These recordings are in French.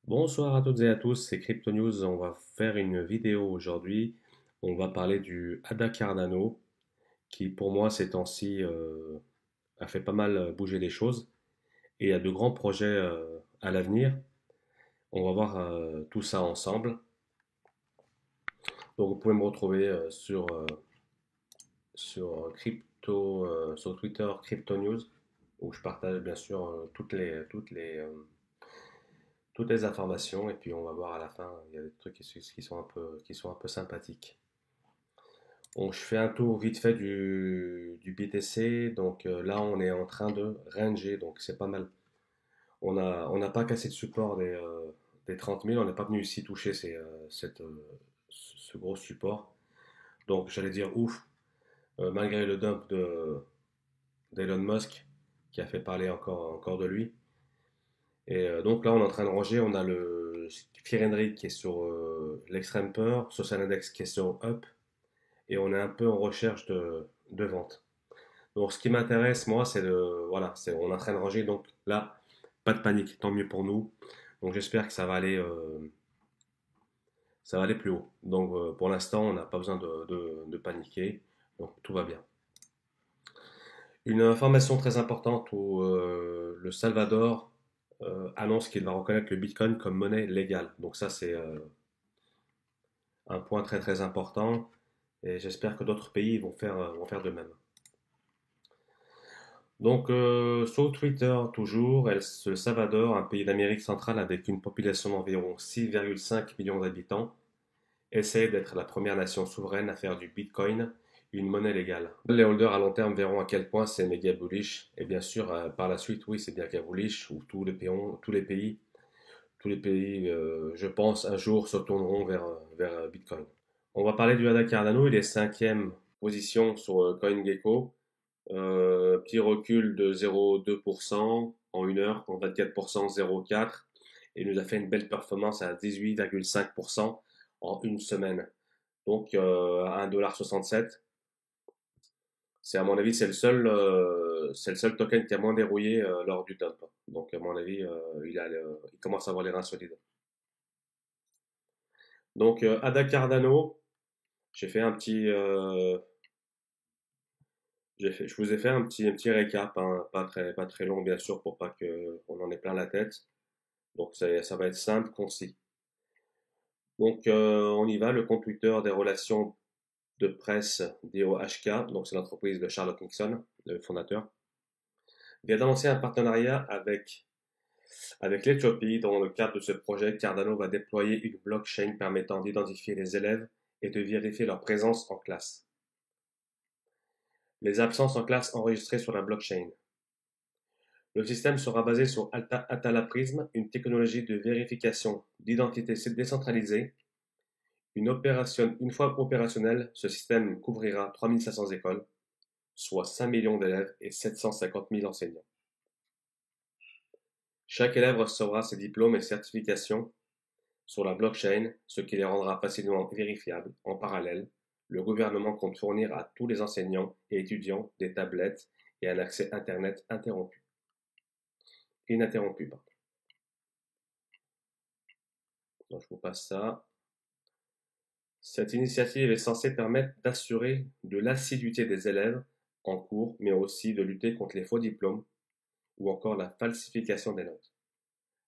Bonsoir à toutes et à tous, c'est Crypto News. On va faire une vidéo aujourd'hui. On va parler du ADA Cardano, qui pour moi ces temps-ci a fait pas mal bouger les choses et a de grands projets à l'avenir. On va voir tout ça ensemble. Donc vous pouvez me retrouver sur Twitter Crypto News, où je partage bien sûr toutes les informations et puis on va voir à la fin, il y a des trucs qui sont un peu sympathiques. Bon, je fais un tour vite fait du BTC. Donc là, on est en train de ranger, donc c'est pas mal. On n'a pas cassé de support des 30 000. On n'est pas venu ici toucher ce gros support. Donc j'allais dire ouf, malgré le dump d'Elon Musk, qui a fait parler encore de lui. Et donc là, on est en train de ranger. On a le Fear and Greed qui est sur l'extreme peur, Social Index qui est sur up, et on est un peu en recherche de vente. Donc, ce qui m'intéresse, moi, voilà, on est en train de ranger. Donc là, pas de panique, tant mieux pour nous. Donc, j'espère que ça va aller plus haut. Donc, pour l'instant, on n'a pas besoin de paniquer. Donc, tout va bien. Une information très importante où le Salvador annonce qu'il va reconnaître le Bitcoin comme monnaie légale. Donc, ça, c'est un point très très important. Et j'espère que d'autres pays vont faire de même. Donc, sur Twitter, toujours, El Salvador, un pays d'Amérique centrale avec une population d'environ 6,5 millions d'habitants, essaie d'être la première nation souveraine à faire du Bitcoin une monnaie légale. Les holders à long terme verront à quel point c'est méga bullish. Et bien sûr, par la suite, oui, c'est bien méga bullish, où tous les pays, je pense, un jour se tourneront vers Bitcoin. On va parler du ADA Cardano, il est cinquième position sur CoinGecko. Petit recul de 0,2% en 1 heure, en 24%, 0,4%. Et il nous a fait une belle performance à 18,5% en une semaine. Donc à 1,67 $. C'est à mon avis, c'est le seul token qui a moins dérouillé lors du dump. Donc à mon avis, il commence à avoir les reins solides. Donc Ada Cardano, j'ai fait un petit, je vous ai fait un petit récap, hein, pas très long bien sûr pour pas qu'on en ait plein la tête. Donc ça va être simple, concis. Donc on y va, le compte Twitter des relations de presse DOHK, donc c'est l'entreprise de Charles Hoskinson, le fondateur, vient d'annoncer un partenariat avec l'Éthiopie. Dans le cadre de ce projet, Cardano va déployer une blockchain permettant d'identifier les élèves et de vérifier leur présence en classe. Les absences en classe enregistrées sur la blockchain. Le système sera basé sur Atala Prism, une technologie de vérification d'identité décentralisée. Une fois opérationnel, ce système couvrira 3500 écoles, soit 5 millions d'élèves et 750 000 enseignants. Chaque élève recevra ses diplômes et certifications sur la blockchain, ce qui les rendra facilement vérifiables. En parallèle, le gouvernement compte fournir à tous les enseignants et étudiants des tablettes et un accès Internet ininterrompu. Donc, je vous passe ça. Cette initiative est censée permettre d'assurer de l'assiduité des élèves en cours, mais aussi de lutter contre les faux diplômes ou encore la falsification des notes.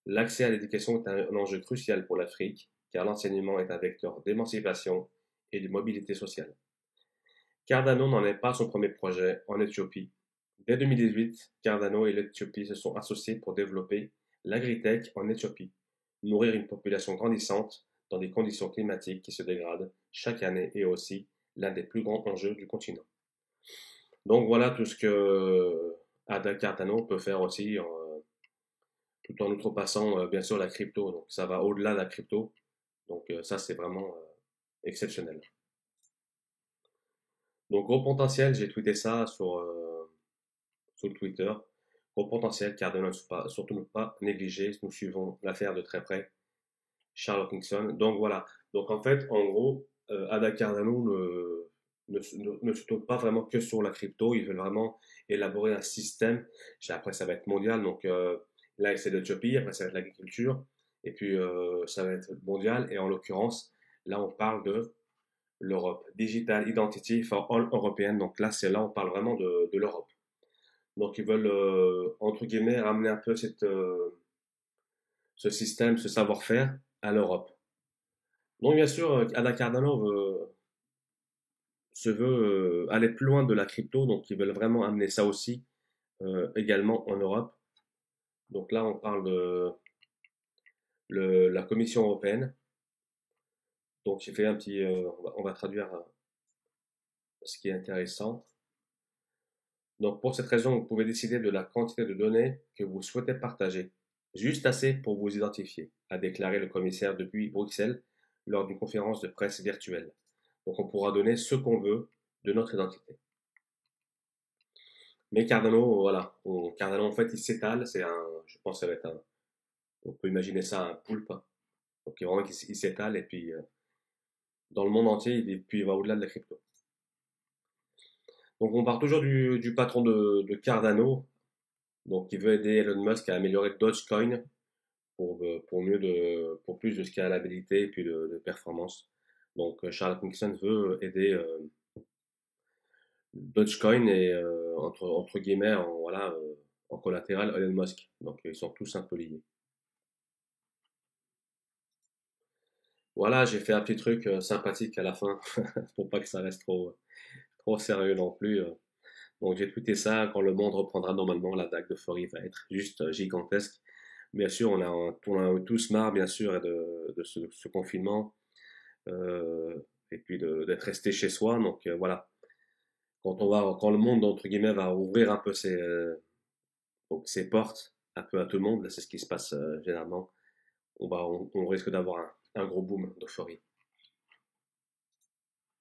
L'accès à l'éducation est un enjeu crucial pour l'Afrique, car l'enseignement est un vecteur d'émancipation et de mobilité sociale. Cardano n'en est pas son premier projet en Éthiopie. Dès 2018, Cardano et l'Éthiopie se sont associés pour développer l'agritech en Éthiopie, nourrir une population grandissante dans des conditions climatiques qui se dégradent chaque année et aussi l'un des plus grands enjeux du continent. Donc voilà tout ce que Ada Cardano peut faire aussi, tout en outrepassant bien sûr la crypto. Donc ça va au-delà de la crypto. Donc ça c'est vraiment exceptionnel. Donc gros potentiel, j'ai tweeté ça sur Twitter. Gros potentiel, Cardano, surtout ne pas négliger. Nous suivons l'affaire de très près. Charles Hoskinson. Donc voilà. Donc en fait, en gros, Ada Cardano ne se tourne pas vraiment que sur la crypto. Il veut vraiment élaborer un système. Après, ça va être mondial. Donc là, c'est l'Éthiopie. Après, ça va être l'agriculture. Et puis ça va être mondial. Et en l'occurrence, là on parle de l'Europe. Digital Identity for All European. Donc là on parle vraiment de l'Europe. Donc ils veulent, entre guillemets, ramener un peu ce système, ce savoir-faire à l'Europe. Donc bien sûr, Ada Cardano se veut aller plus loin de la crypto, donc ils veulent vraiment amener ça aussi également en Europe. Donc là, on parle de la Commission européenne. Donc j'ai fait un petit, on va traduire ce qui est intéressant. Donc pour cette raison, vous pouvez décider de la quantité de données que vous souhaitez partager, juste assez pour vous identifier, a déclaré le commissaire depuis Bruxelles lors d'une conférence de presse virtuelle. Donc on pourra donner ce qu'on veut de notre identité. Mais Cardano, voilà, Cardano en fait il s'étale, je pense que ça va être on peut imaginer ça un poulpe, hein. Donc vraiment il s'étale et puis dans le monde entier, puis il va au-delà de la crypto. Donc on part toujours du patron de Cardano, donc il veut aider Elon Musk à améliorer Dogecoin pour plus de scalabilité et puis de performance. Donc Charles Nixon veut aider Dogecoin et entre guillemets voilà en collatéral Elon Musk. Donc ils sont tous un peu liés. Voilà, j'ai fait un petit truc sympathique à la fin pour pas que ça reste trop sérieux non plus. Donc j'ai tweeté ça quand le monde reprendra normalement, la vague d'euphorie va être juste gigantesque. Bien sûr, on a tous marre, bien sûr, de ce confinement euh, et puis d'être resté chez soi. Donc voilà, quand le monde entre guillemets va ouvrir un peu donc ses portes un peu à tout le monde, là c'est ce qui se passe généralement. On risque d'avoir un gros boom d'euphorie.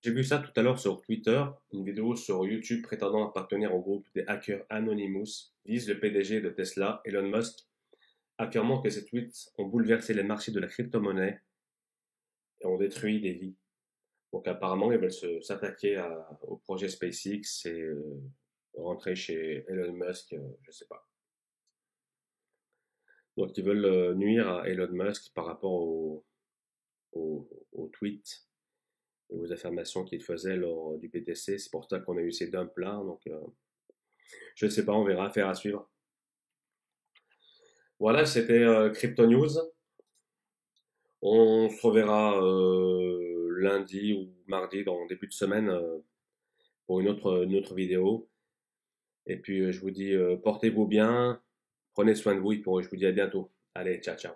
J'ai vu ça tout à l'heure sur Twitter, une vidéo sur YouTube prétendant appartenir au groupe des hackers Anonymous vise le PDG de Tesla, Elon Musk, affirmant que ces tweets ont bouleversé les marchés de la crypto-monnaie et ont détruit des vies. Donc apparemment, ils veulent s'attaquer au projet SpaceX et rentrer chez Elon Musk, je sais pas. Donc ils veulent nuire à Elon Musk par rapport aux tweets et aux affirmations qu'il faisait lors du BTC. C'est pour ça qu'on a eu ces dumps là. Donc je ne sais pas, on verra, affaire à suivre. Voilà, c'était Crypto News. On se reverra lundi ou mardi dans le début de semaine pour une autre vidéo. Et puis je vous dis portez-vous bien, prenez soin de vous et je vous dis à bientôt. Allez, ciao ciao.